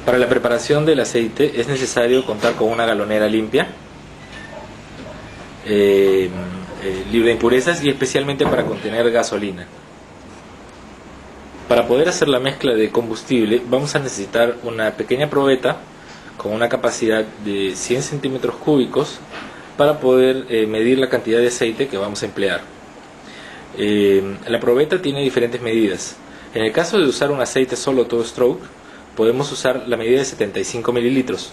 Para la preparación del aceite es necesario contar con una galonera limpia, libre de impurezas y especialmente para contener gasolina. Para poder hacer la mezcla de combustible vamos a necesitar una pequeña probeta con una capacidad de 100 centímetros cúbicos para poder medir la cantidad de aceite que vamos a emplear. La probeta tiene diferentes medidas. En el caso de usar un aceite solo two stroke, podemos usar la medida de 75 mililitros.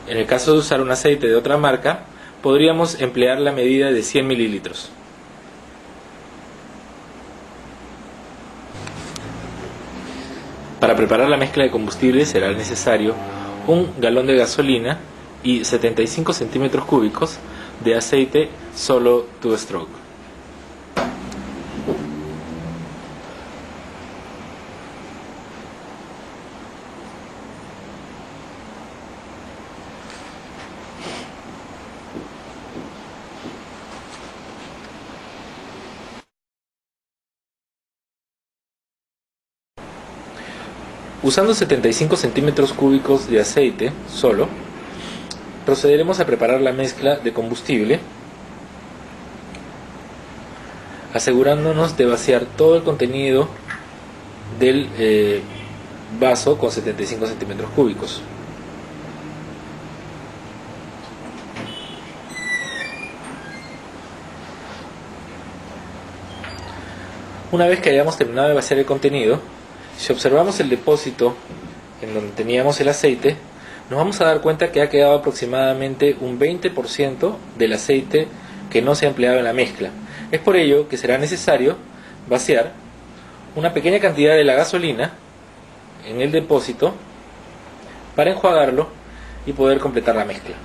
En el caso de usar un aceite de otra marca, podríamos emplear la medida de 100 mililitros. Para preparar la mezcla de combustible será necesario un galón de gasolina y 75 centímetros cúbicos de aceite solo two stroke. Usando 75 centímetros cúbicos de aceite solo, procederemos a preparar la mezcla de combustible, asegurándonos de vaciar todo el contenido del vaso con 75 centímetros cúbicos. Una vez que hayamos terminado de vaciar el contenido, si observamos el depósito en donde teníamos el aceite, nos vamos a dar cuenta que ha quedado aproximadamente un 20% del aceite que no se ha empleado en la mezcla. Es por ello que será necesario vaciar una pequeña cantidad de la gasolina en el depósito para enjuagarlo y poder completar la mezcla.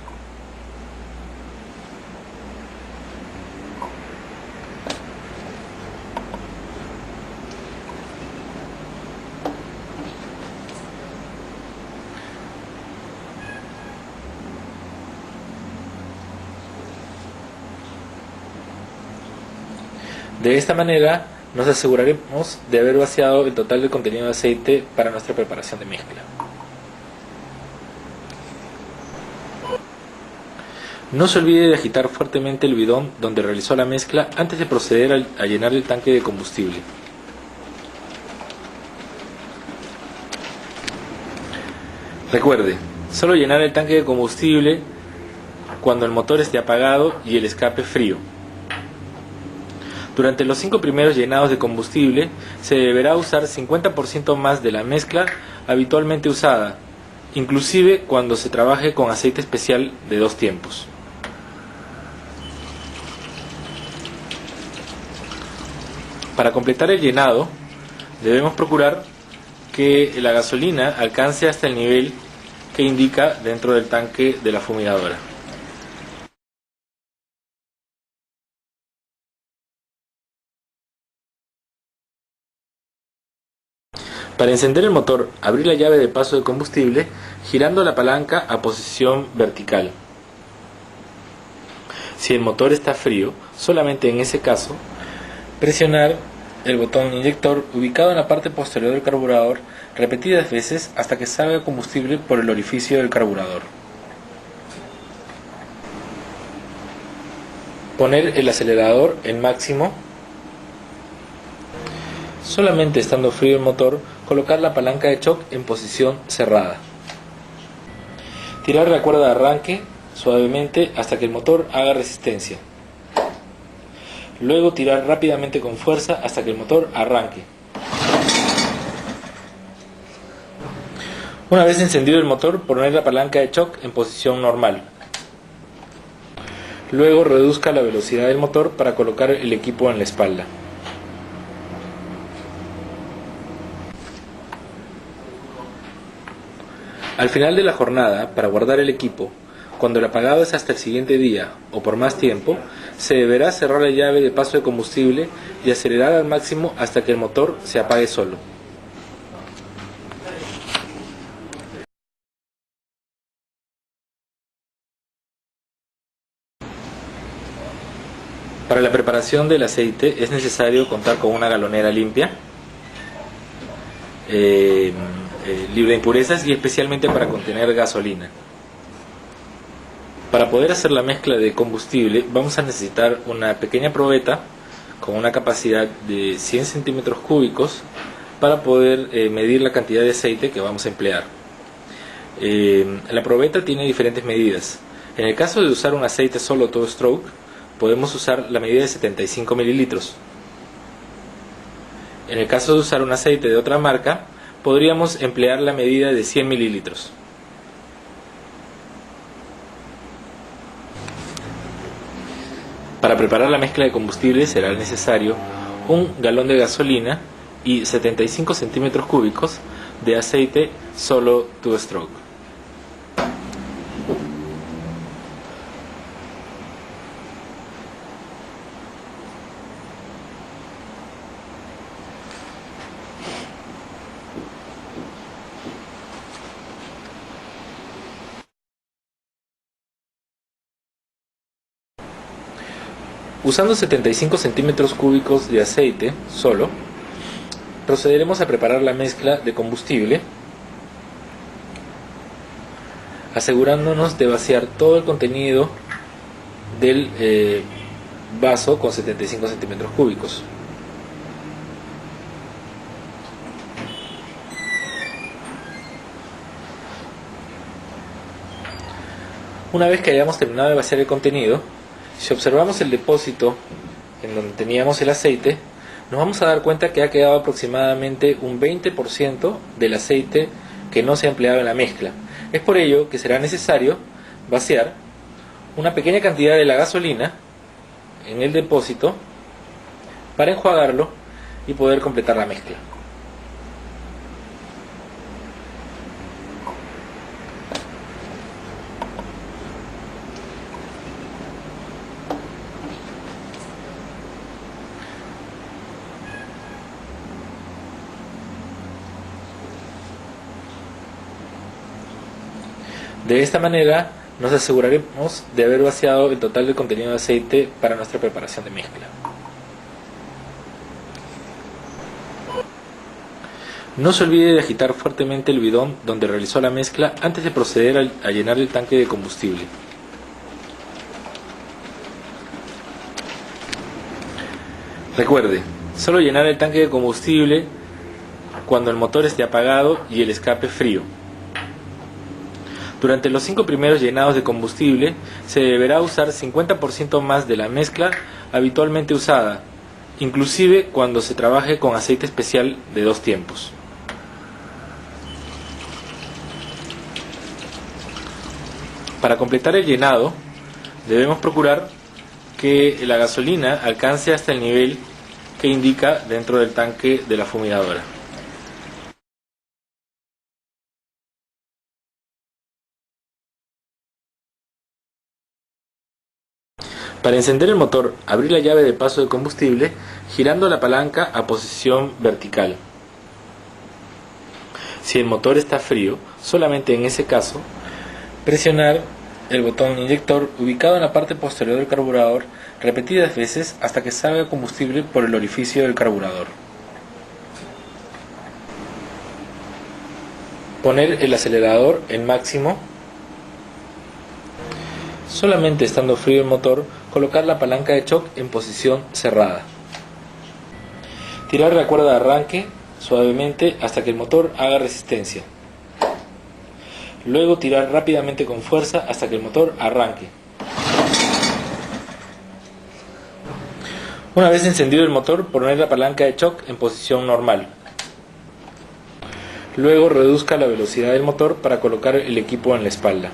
De esta manera nos aseguraremos de haber vaciado el total del contenido de aceite para nuestra preparación de mezcla. No se olvide de agitar fuertemente el bidón donde realizó la mezcla antes de proceder a llenar el tanque de combustible. Recuerde, solo llenar el tanque de combustible cuando el motor esté apagado y el escape frío. Durante los 5 primeros llenados de combustible se deberá usar 50% más de la mezcla habitualmente usada, inclusive cuando se trabaje con aceite especial de 2 tiempos. Para completar el llenado, debemos procurar que la gasolina alcance hasta el nivel que indica dentro del tanque de la fumigadora. Para encender el motor, abrir la llave de paso de combustible girando la palanca a posición vertical. Si el motor está frío, solamente en ese caso, presionar el botón inyector ubicado en la parte posterior del carburador repetidas veces hasta que salga combustible por el orificio del carburador. Poner el acelerador en máximo. Solamente estando frío el motor, colocar la palanca de shock en posición cerrada. Tirar la cuerda de arranque suavemente hasta que el motor haga resistencia. Luego tirar rápidamente con fuerza hasta que el motor arranque. Una vez encendido el motor, poner la palanca de shock en posición normal. Luego reduzca la velocidad del motor para colocar el equipo en la espalda. Al final de la jornada, para guardar el equipo, cuando el apagado es hasta el siguiente día o por más tiempo, se deberá cerrar la llave de paso de combustible y acelerar al máximo hasta que el motor se apague solo. Para la preparación del aceite es necesario contar con una galonera limpia, libre de impurezas y especialmente para contener gasolina. Para poder hacer la mezcla de combustible vamos a necesitar una pequeña probeta con una capacidad de 100 centímetros cúbicos para poder medir la cantidad de aceite que vamos a emplear. La probeta tiene diferentes medidas. En el caso de usar un aceite solo two stroke, podemos usar la medida de 75 mililitros. En el caso de usar un aceite de otra marca, podríamos emplear la medida de 100 mililitros. Para preparar la mezcla de combustible será necesario un galón de gasolina y 75 centímetros cúbicos de aceite solo two stroke. Usando 75 centímetros cúbicos de aceite solo, procederemos a preparar la mezcla de combustible, asegurándonos de vaciar todo el contenido del vaso con 75 centímetros cúbicos. Una vez que hayamos terminado de vaciar el contenido, si observamos el depósito en donde teníamos el aceite, nos vamos a dar cuenta que ha quedado aproximadamente un 20% del aceite que no se ha empleado en la mezcla. Es por ello que será necesario vaciar una pequeña cantidad de la gasolina en el depósito para enjuagarlo y poder completar la mezcla. De esta manera nos aseguraremos de haber vaciado el total del contenido de aceite para nuestra preparación de mezcla. No se olvide de agitar fuertemente el bidón donde realizó la mezcla antes de proceder a llenar el tanque de combustible. Recuerde, solo llenar el tanque de combustible cuando el motor esté apagado y el escape frío. Durante los 5 primeros llenados de combustible se deberá usar 50% más de la mezcla habitualmente usada, inclusive cuando se trabaje con aceite especial de 2 tiempos. Para completar el llenado, debemos procurar que la gasolina alcance hasta el nivel que indica dentro del tanque de la fumigadora. Para encender el motor, abrir la llave de paso de combustible girando la palanca a posición vertical. Si el motor está frío, solamente en ese caso, presionar el botón inyector ubicado en la parte posterior del carburador repetidas veces hasta que salga combustible por el orificio del carburador. Poner el acelerador en máximo. Solamente estando frío el motor, colocar la palanca de shock en posición cerrada. Tirar la cuerda de arranque suavemente hasta que el motor haga resistencia. Luego tirar rápidamente con fuerza hasta que el motor arranque. Una vez encendido el motor, poner la palanca de shock en posición normal. Luego reduzca la velocidad del motor para colocar el equipo en la espalda.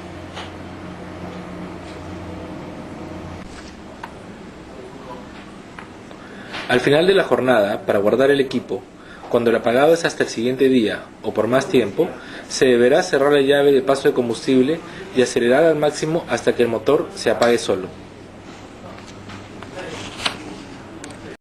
Al final de la jornada, para guardar el equipo, cuando el apagado es hasta el siguiente día o por más tiempo, se deberá cerrar la llave de paso de combustible y acelerar al máximo hasta que el motor se apague solo.